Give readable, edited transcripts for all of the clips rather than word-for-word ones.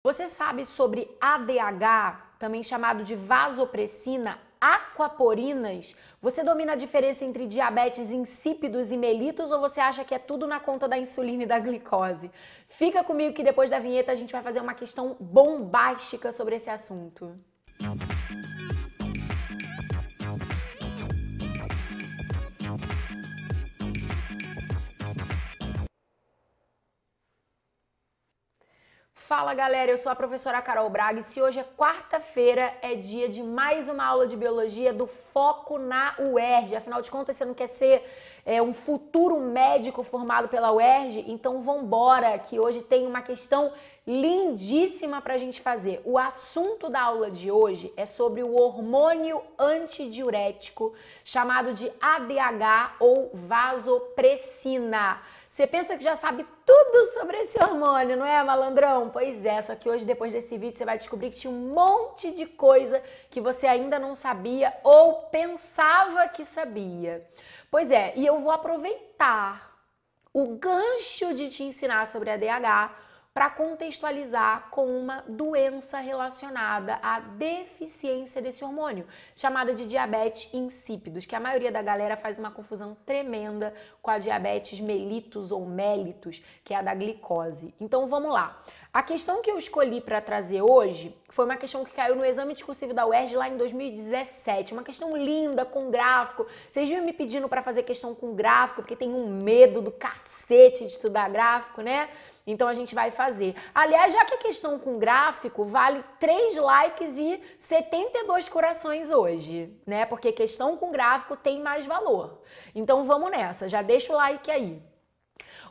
Você sabe sobre ADH, também chamado de vasopressina, aquaporinas? Você domina a diferença entre diabetes insípidos e mellitus ou você acha que é tudo na conta da insulina e da glicose? Fica comigo que depois da vinheta a gente vai fazer uma questão bombástica sobre esse assunto. Fala galera, eu sou a professora Carol Braga e se hoje é quarta-feira, é dia de mais uma aula de biologia do Foco na UERJ. Afinal de contas, você não quer ser um futuro médico formado pela UERJ? Então vambora, que hoje tem uma questão lindíssima pra gente fazer. O assunto da aula de hoje é sobre o hormônio antidiurético chamado de ADH ou vasopressina. Você pensa que já sabe tudo sobre esse hormônio, não é, malandrão? Pois é, só que hoje, depois desse vídeo, você vai descobrir que tinha um monte de coisa que você ainda não sabia ou pensava que sabia. Pois é, e eu vou aproveitar o gancho de te ensinar sobre ADH para contextualizar com uma doença relacionada à deficiência desse hormônio, chamada de diabetes insípidos, que a maioria da galera faz uma confusão tremenda com a diabetes mellitus ou mellitus, que é a da glicose. Então vamos lá. A questão que eu escolhi para trazer hoje foi uma questão que caiu no exame discursivo da UERJ lá em 2017, uma questão linda, com gráfico. Vocês vinham me pedindo para fazer questão com gráfico, porque tem um medo do cacete de estudar gráfico, né? Então a gente vai fazer. Aliás, já que a questão com gráfico vale 3 likes e 72 corações hoje, né? Porque questão com gráfico tem mais valor. Então vamos nessa, já deixa o like aí.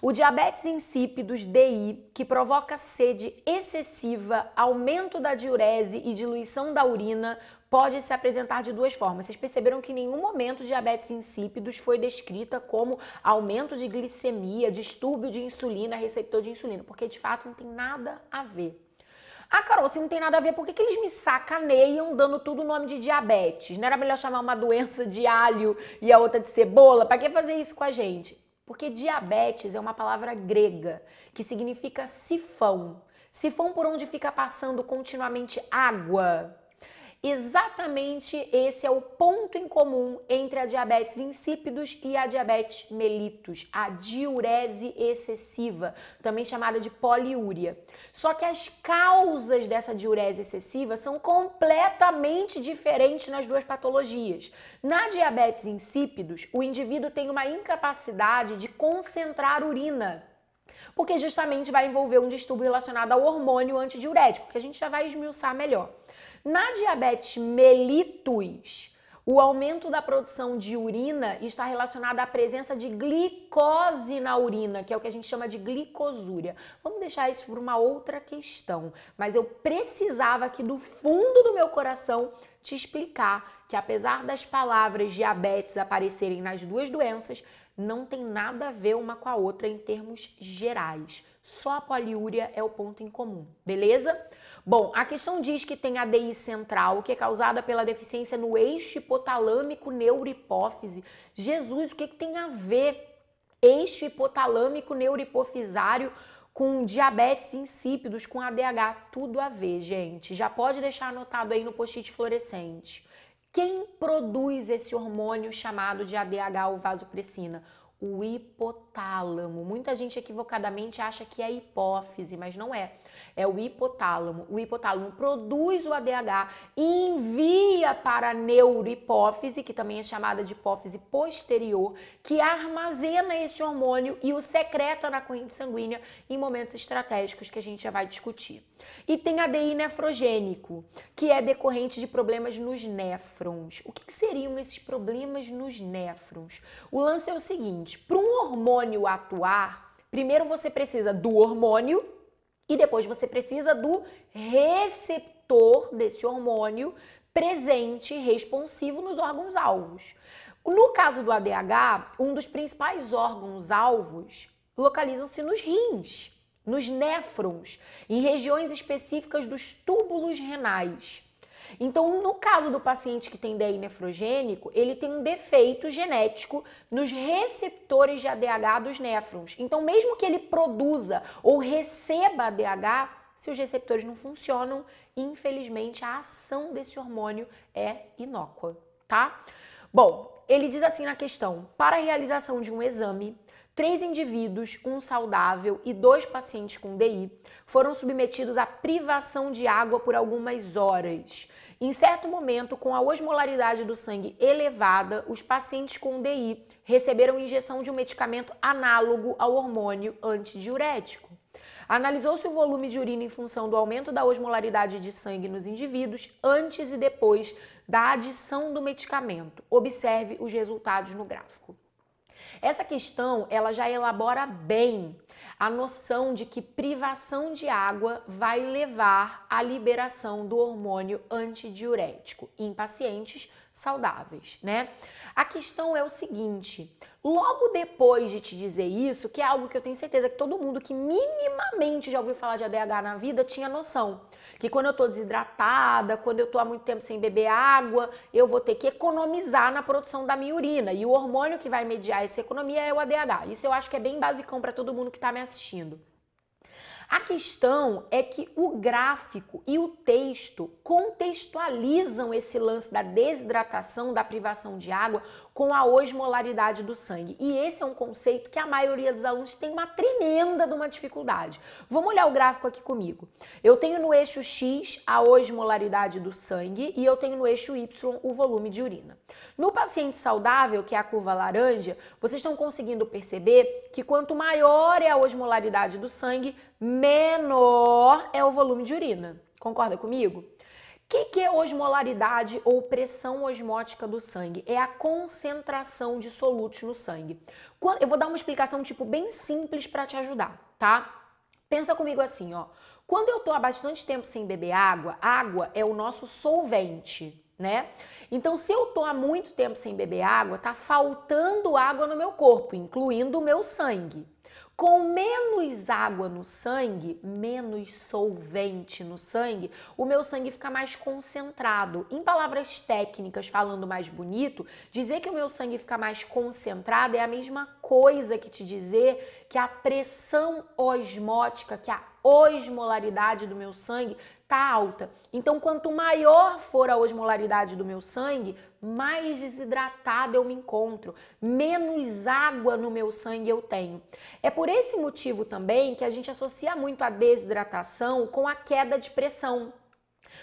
O diabetes insípidos, DI, que provoca sede excessiva, aumento da diurese e diluição da urina, pode se apresentar de duas formas. Vocês perceberam que em nenhum momento diabetes insípidos foi descrita como aumento de glicemia, distúrbio de insulina, receptor de insulina, porque de fato não tem nada a ver. Ah, Carol, se não tem nada a ver, por que eles me sacaneiam dando tudo o nome de diabetes? Não era melhor chamar uma doença de alho e a outra de cebola? Para que fazer isso com a gente? Porque diabetes é uma palavra grega que significa sifão. Sifão por onde fica passando continuamente água. Exatamente esse é o ponto em comum entre a diabetes insípidos e a diabetes mellitus, a diurese excessiva, também chamada de poliúria. Só que as causas dessa diurese excessiva são completamente diferentes nas duas patologias. Na diabetes insípidos, o indivíduo tem uma incapacidade de concentrar urina, porque justamente vai envolver um distúrbio relacionado ao hormônio antidiurético, que a gente já vai esmiuçar melhor. Na diabetes mellitus, o aumento da produção de urina está relacionado à presença de glicose na urina, que é o que a gente chama de glicosúria. Vamos deixar isso por uma outra questão, mas eu precisava aqui do fundo do meu coração te explicar que apesar das palavras diabetes aparecerem nas duas doenças, não tem nada a ver uma com a outra em termos gerais. Só a poliúria é o ponto em comum, beleza? Bom, a questão diz que tem ADI central, que é causada pela deficiência no eixo hipotalâmico neurohipófise. Jesus, o que tem a ver eixo hipotalâmico neurohipofisário com diabetes insípidos, com ADH? Tudo a ver, gente. Já pode deixar anotado aí no post-it fluorescente. Quem produz esse hormônio chamado de ADH ou vasopressina? O hipotálamo. Muita gente equivocadamente acha que é a hipófise, mas não é. É o hipotálamo. O hipotálamo produz o ADH e envia para a neurohipófise, que também é chamada de hipófise posterior, que armazena esse hormônio e o secreta na corrente sanguínea em momentos estratégicos que a gente já vai discutir. E tem ADI nefrogênico, que é decorrente de problemas nos néfrons. O que seriam esses problemas nos néfrons? O lance é o seguinte, para um hormônio atuar, primeiro você precisa do hormônio e depois você precisa do receptor desse hormônio presente, responsivo nos órgãos-alvos. No caso do ADH, um dos principais órgãos-alvos localizam-se nos rins, nos néfrons, em regiões específicas dos túbulos renais. Então, no caso do paciente que tem DI nefrogênico, ele tem um defeito genético nos receptores de ADH dos néfrons. Então, mesmo que ele produza ou receba ADH, Se os receptores não funcionam, infelizmente a ação desse hormônio é inócua, tá? Bom, ele diz assim na questão: para a realização de um exame, 3 indivíduos, um saudável e 2 pacientes com DI, foram submetidos à privação de água por algumas horas. Em certo momento, com a osmolaridade do sangue elevada, os pacientes com DI receberam injeção de um medicamento análogo ao hormônio antidiurético. Analisou-se o volume de urina em função do aumento da osmolaridade de sangue nos indivíduos antes e depois da adição do medicamento. Observe os resultados no gráfico. Essa questão, ela já elabora bem a noção de que privação de água vai levar à liberação do hormônio antidiurético em pacientes saudáveis, né? A questão é o seguinte: logo depois de te dizer isso, que é algo que eu tenho certeza que todo mundo que minimamente já ouviu falar de ADH na vida tinha noção, que quando eu tô desidratada, quando eu tô há muito tempo sem beber água, eu vou ter que economizar na produção da minha urina, e o hormônio que vai mediar essa economia é o ADH. Isso eu acho que é bem basicão para todo mundo que tá me assistindo. A questão é que o gráfico e o texto contextualizam esse lance da desidratação, da privação de água com a osmolaridade do sangue. E esse é um conceito que a maioria dos alunos tem uma tremenda de uma dificuldade. Vamos olhar o gráfico aqui comigo. Eu tenho no eixo X a osmolaridade do sangue e eu tenho no eixo Y o volume de urina. No paciente saudável, que é a curva laranja, vocês estão conseguindo perceber que quanto maior é a osmolaridade do sangue, menor é o volume de urina. Concorda comigo? O que é osmolaridade ou pressão osmótica do sangue? É a concentração de solutos no sangue. Eu vou dar uma explicação tipo bem simples para te ajudar, tá? Pensa comigo assim, ó. Quando eu tô há bastante tempo sem beber água, água é o nosso solvente, né? Então, se eu tô há muito tempo sem beber água, tá faltando água no meu corpo, incluindo o meu sangue. Com menos água no sangue, menos solvente no sangue, o meu sangue fica mais concentrado. Em palavras técnicas, falando mais bonito, dizer que o meu sangue fica mais concentrado é a mesma coisa que te dizer que a pressão osmótica, que a osmolaridade do meu sangue tá alta. Então, quanto maior for a osmolaridade do meu sangue, mais desidratada eu me encontro, menos água no meu sangue eu tenho. É por esse motivo também que a gente associa muito a desidratação com a queda de pressão.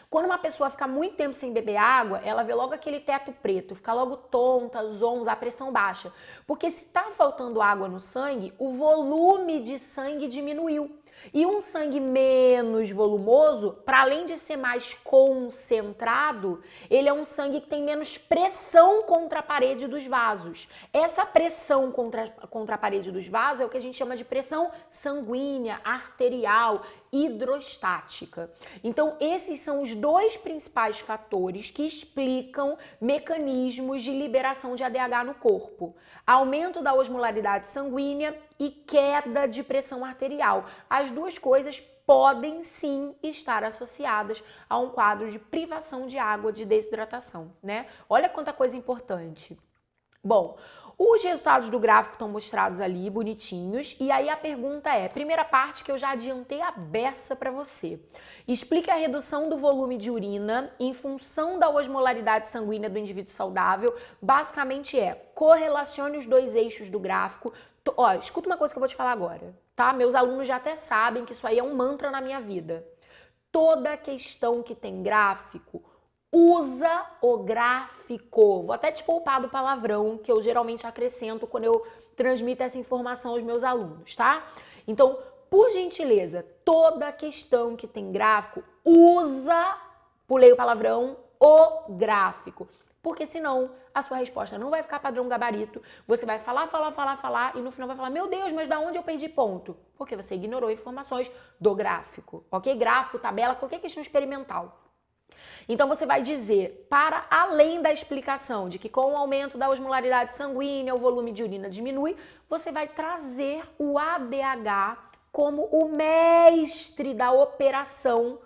Quando uma pessoa fica muito tempo sem beber água, ela vê logo aquele teto preto, fica logo tonta, zonza, a pressão baixa. Porque se tá faltando água no sangue, o volume de sangue diminuiu. E um sangue menos volumoso, para além de ser mais concentrado, ele é um sangue que tem menos pressão contra a parede dos vasos. Essa pressão contra a parede dos vasos é o que a gente chama de pressão sanguínea, arterial, hidrostática. Então, esses são os dois principais fatores que explicam mecanismos de liberação de ADH no corpo: aumento da osmolaridade sanguínea e queda de pressão arterial. As duas coisas podem sim estar associadas a um quadro de privação de água, de desidratação, né? Olha quanta coisa importante. Bom, os resultados do gráfico estão mostrados ali, bonitinhos, e aí a pergunta é, primeira parte que eu já adiantei a beça para você. Explique a redução do volume de urina em função da osmolaridade sanguínea do indivíduo saudável. Basicamente correlacione os dois eixos do gráfico. Ó, escuta uma coisa que eu vou te falar agora, tá? Meus alunos já até sabem que isso aí é um mantra na minha vida. Toda questão que tem gráfico, usa o gráfico. Vou até te poupar do palavrão que eu geralmente acrescento quando eu transmito essa informação aos meus alunos, tá? Então, por gentileza, toda questão que tem gráfico, usa, pulei o palavrão, o gráfico. Porque senão a sua resposta não vai ficar padrão gabarito, você vai falar e no final vai falar, meu Deus, mas da onde eu perdi ponto? Porque você ignorou informações do gráfico, ok? Gráfico, tabela, qualquer questão experimental. Então você vai dizer, para além da explicação de que com o aumento da osmolaridade sanguínea o volume de urina diminui, você vai trazer o ADH como o mestre da operação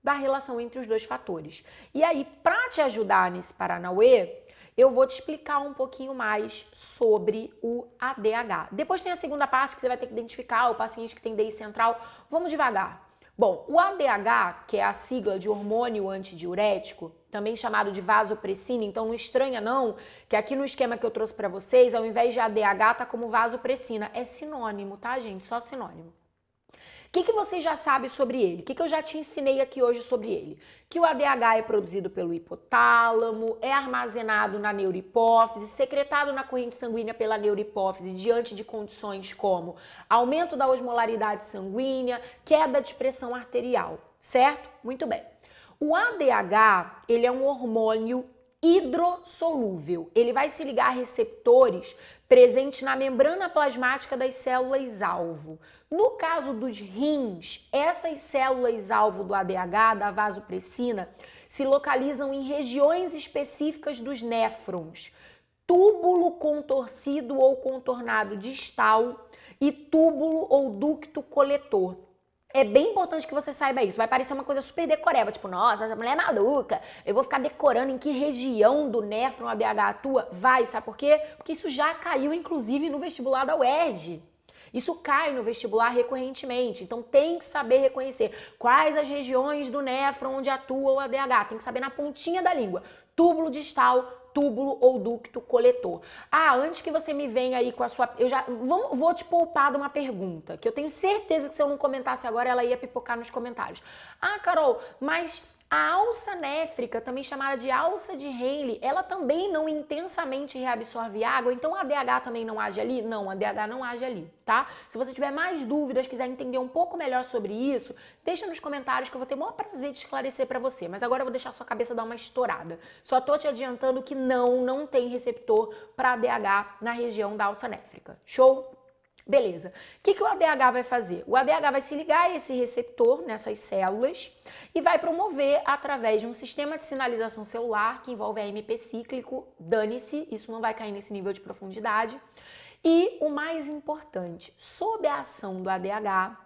da relação entre os dois fatores. E aí, para te ajudar nesse Paranauê, eu vou te explicar um pouquinho mais sobre o ADH. Depois tem a segunda parte que você vai ter que identificar o paciente que tem DI central. Vamos devagar. Bom, o ADH, que é a sigla de hormônio antidiurético, também chamado de vasopressina, então não estranha não que aqui no esquema que eu trouxe para vocês, ao invés de ADH, tá como vasopressina. É sinônimo, tá, gente? Só sinônimo. O que você já sabe sobre ele? O que eu já te ensinei aqui hoje sobre ele? Que o ADH é produzido pelo hipotálamo, é armazenado na neurohipófise, secretado na corrente sanguínea pela neurohipófise diante de condições como aumento da osmolaridade sanguínea, queda de pressão arterial, certo? Muito bem. O ADH, ele é um hormônio hidrossolúvel. Ele vai se ligar a receptores presentes na membrana plasmática das células-alvo. No caso dos rins, essas células-alvo do ADH, da vasopressina, se localizam em regiões específicas dos néfrons, túbulo contorcido ou contornado distal e túbulo ou ducto coletor. É bem importante que você saiba isso. Vai parecer uma coisa super decoreba, tipo, nossa, essa mulher é maluca. Eu vou ficar decorando em que região do néfron ADH atua. Vai, sabe por quê? Porque isso já caiu, inclusive, no vestibular da UERJ. Isso cai no vestibular recorrentemente, então tem que saber reconhecer quais as regiões do néfron onde atua o ADH. Tem que saber na pontinha da língua. Túbulo distal, túbulo ou ducto coletor. Ah, antes que você me venha aí com a sua... vou te poupar de uma pergunta, que eu tenho certeza que se eu não comentasse agora, ela ia pipocar nos comentários. Ah, Carol, mas a alça néfrica, também chamada de alça de Henle, ela também não intensamente reabsorve água, então a ADH também não age ali? Não, a ADH não age ali, tá? Se você tiver mais dúvidas, quiser entender um pouco melhor sobre isso, deixa nos comentários que eu vou ter o maior prazer de esclarecer pra você, mas agora eu vou deixar a sua cabeça dar uma estourada. Só tô te adiantando que não tem receptor para ADH na região da alça néfrica. Show? Beleza. O que o ADH vai fazer? O ADH vai se ligar a esse receptor nessas células e vai promover através de um sistema de sinalização celular que envolve AMP cíclico, dane-se, isso não vai cair nesse nível de profundidade. E o mais importante, sob a ação do ADH,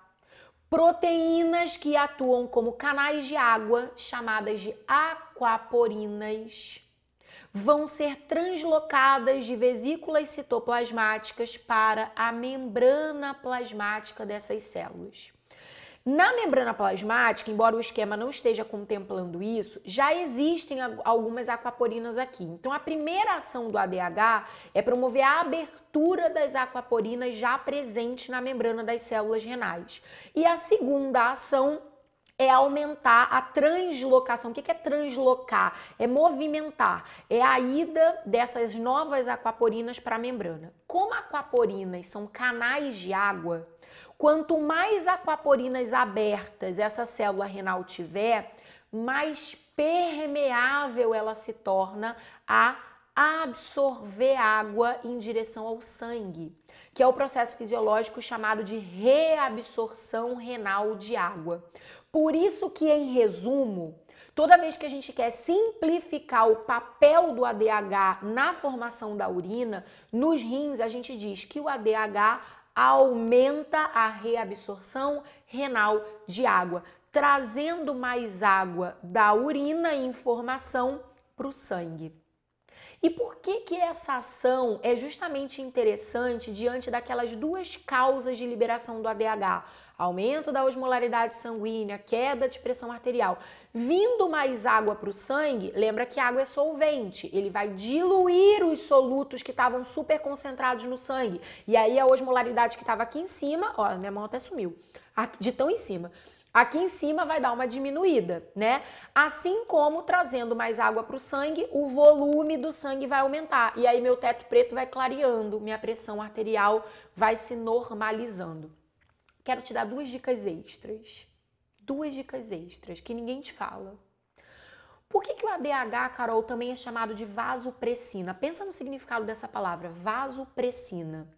proteínas que atuam como canais de água, chamadas de aquaporinas, vão ser translocadas de vesículas citoplasmáticas para a membrana plasmática dessas células. Na membrana plasmática, embora o esquema não esteja contemplando isso, já existem algumas aquaporinas aqui. Então, a primeira ação do ADH é promover a abertura das aquaporinas já presentes na membrana das células renais. E a segunda ação é aumentar a translocação. O que é translocar? É movimentar. É a ida dessas novas aquaporinas para a membrana. Como aquaporinas são canais de água, quanto mais aquaporinas abertas essa célula renal tiver, mais permeável ela se torna a absorver água em direção ao sangue, que é o processo fisiológico chamado de reabsorção renal de água. Por isso que, em resumo, toda vez que a gente quer simplificar o papel do ADH na formação da urina, nos rins a gente diz que o ADH aumenta a reabsorção renal de água, trazendo mais água da urina em formação para o sangue. E por que essa ação é justamente interessante diante daquelas duas causas de liberação do ADH? Aumento da osmolaridade sanguínea, queda de pressão arterial. Vindo mais água para o sangue, lembra que a água é solvente, ele vai diluir os solutos que estavam super concentrados no sangue. E aí a osmolaridade que estava aqui em cima, ó, minha mão até sumiu, de tão em cima. Aqui em cima vai dar uma diminuída, né? Assim como trazendo mais água para o sangue, o volume do sangue vai aumentar. E aí meu teto preto vai clareando, minha pressão arterial vai se normalizando. Quero te dar duas dicas extras. Duas dicas extras que ninguém te fala. Por que o ADH, Carol, também é chamado de vasopressina? Pensa no significado dessa palavra, vasopressina.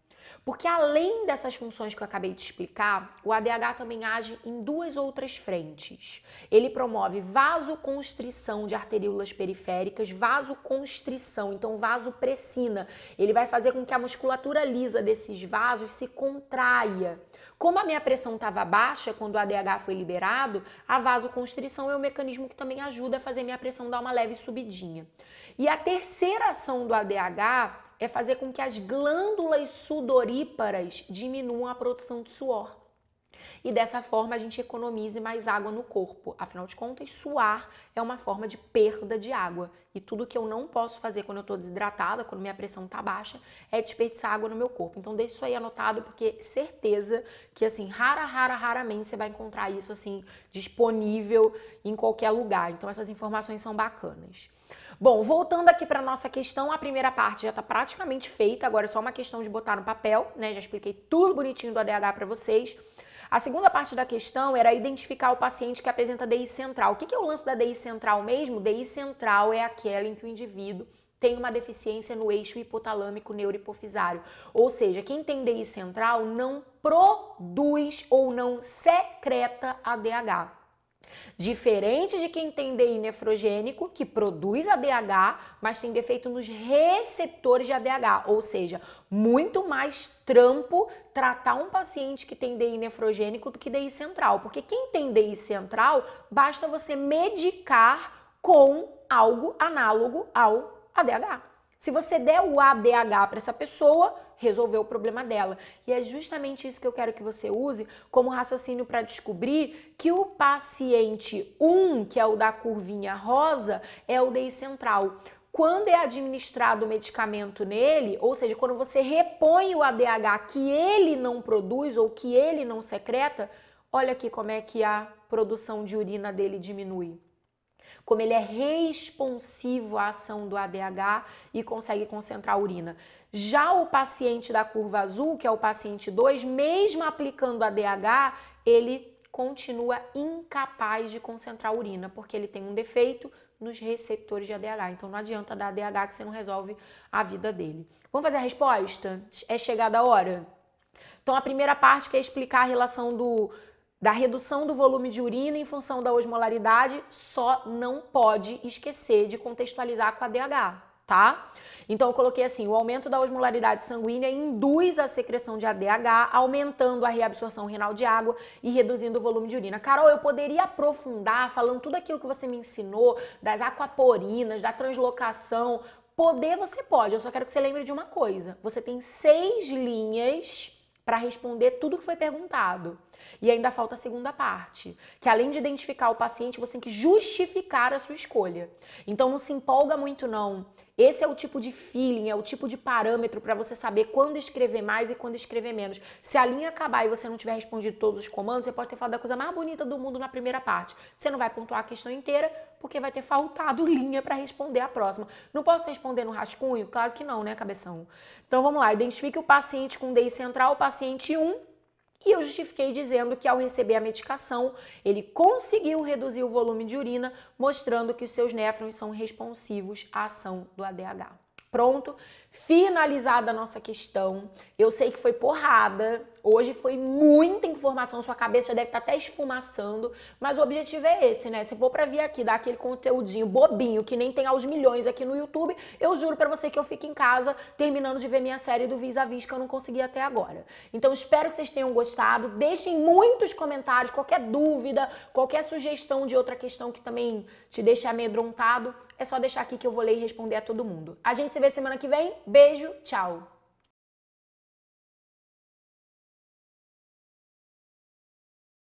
Porque além dessas funções que eu acabei de explicar, o ADH também age em duas outras frentes. Ele promove vasoconstrição de arteríolas periféricas, vasoconstrição, então vasopressina. Ele vai fazer com que a musculatura lisa desses vasos se contraia. Como a minha pressão estava baixa quando o ADH foi liberado, a vasoconstrição é um mecanismo que também ajuda a fazer minha pressão dar uma leve subidinha. E a terceira ação do ADH é fazer com que as glândulas sudoríparas diminuam a produção de suor. e dessa forma a gente economize mais água no corpo. Afinal de contas, suar é uma forma de perda de água. E tudo que eu não posso fazer quando eu estou desidratada, quando minha pressão está baixa, é desperdiçar água no meu corpo. Então deixa isso aí anotado, porque certeza que assim, raramente você vai encontrar isso assim disponível em qualquer lugar. Então essas informações são bacanas. Bom, voltando aqui para nossa questão, a primeira parte já está praticamente feita, agora é só uma questão de botar no papel, né? Já expliquei tudo bonitinho do ADH para vocês. A segunda parte da questão era identificar o paciente que apresenta DI central. O que é o lance da DI central mesmo? DI central é aquela em que o indivíduo tem uma deficiência no eixo hipotalâmico neurohipofisário. Ou seja, quem tem DI central não produz ou não secreta ADH. Diferente de quem tem DI nefrogênico, que produz ADH, mas tem defeito nos receptores de ADH, ou seja, muito mais trampo tratar um paciente que tem DI nefrogênico do que DI central, porque quem tem DI central, basta você medicar com algo análogo ao ADH. Se você der o ADH para essa pessoa, resolveu o problema dela. E é justamente isso que eu quero que você use como raciocínio para descobrir que o paciente 1, que é o da curvinha rosa, é o DI central. Quando é administrado o medicamento nele, ou seja, quando você repõe o ADH que ele não produz ou que ele não secreta, olha aqui como é que a produção de urina dele diminui. Como ele é responsivo à ação do ADH e consegue concentrar a urina. Já o paciente da curva azul, que é o paciente 2, mesmo aplicando ADH, ele continua incapaz de concentrar a urina, porque ele tem um defeito nos receptores de ADH. Então não adianta dar ADH que você não resolve a vida dele. Vamos fazer a resposta? É chegada a hora? Então a primeira parte que é explicar a relação da redução do volume de urina em função da osmolaridade, só não pode esquecer de contextualizar com a ADH, tá? Então eu coloquei assim, o aumento da osmolaridade sanguínea induz a secreção de ADH, aumentando a reabsorção renal de água e reduzindo o volume de urina. Carol, eu poderia aprofundar falando tudo aquilo que você me ensinou, das aquaporinas, da translocação. Poder você pode, eu só quero que você lembre de uma coisa. Você tem 6 linhas para responder tudo que foi perguntado. E ainda falta a segunda parte, que além de identificar o paciente, você tem que justificar a sua escolha. Então não se empolga muito não. Esse é o tipo de feeling, é o tipo de parâmetro para você saber quando escrever mais e quando escrever menos. Se a linha acabar e você não tiver respondido todos os comandos, você pode ter falado da coisa mais bonita do mundo na primeira parte. Você não vai pontuar a questão inteira porque vai ter faltado linha para responder a próxima. Não posso responder no rascunho? Claro que não, né, cabeção? Então vamos lá, identifique o paciente com DI central, o paciente 1. E eu justifiquei dizendo que ao receber a medicação, ele conseguiu reduzir o volume de urina, mostrando que os seus néfrons são responsivos à ação do ADH. Pronto, finalizada a nossa questão. Eu sei que foi porrada, hoje foi muita informação, sua cabeça já deve estar até esfumaçando, mas o objetivo é esse, né? Se for pra vir aqui dar aquele conteúdinho bobinho, que nem tem aos milhões aqui no YouTube, eu juro pra você que eu fico em casa terminando de ver minha série do Vis-a-Vis que eu não consegui até agora. Então espero que vocês tenham gostado, deixem muitos comentários, qualquer dúvida, qualquer sugestão de outra questão que também te deixe amedrontado, é só deixar aqui que eu vou ler e responder a todo mundo. A gente se vê semana que vem, beijo, tchau!